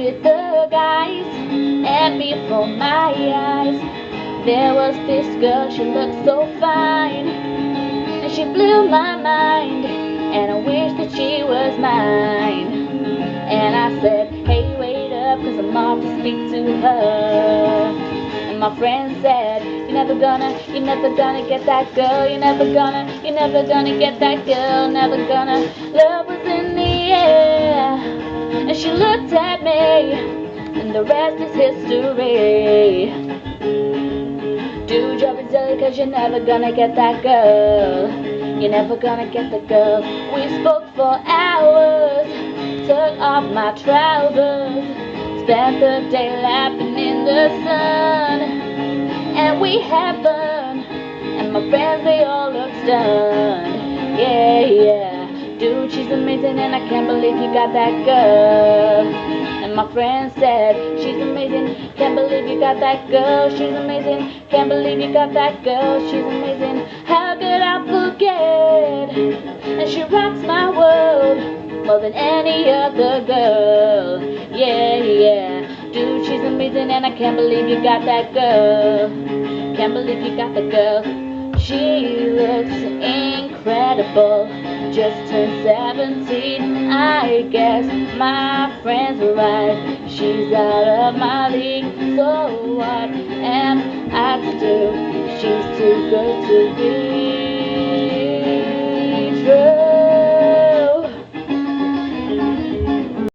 with the guys, and before my eyes there was this girl. She looked so fine, and she blew my mind, and I wish that she was mine. And I said, hey, wait up, cause I'm off to speak to her. And my friend said, you're never gonna get that girl. You're never gonna get that girl. Never gonna. Love was in the air, and she looked at me, and the rest is history. Do jumping silly, cause you're never gonna get that girl. You're never gonna get the girl. We spoke for hours, took off my trousers, spent the day laughing in the sun, and we had fun, and my friends, they all look stunned. Yeah, yeah, dude, she's amazing, and I can't believe you got that girl. And my friend said, she's amazing, can't believe you got that girl. She's amazing, can't believe you got that girl. She's amazing, how could I forget? And she rocks my world more than any other girl. Yeah, yeah, dude, she's amazing, and I can't believe you got that girl. Can't believe you got the girl. She looks incredible, just turned 17, I guess my friends were right. She's out of my league, so what am I to do? She's too good to be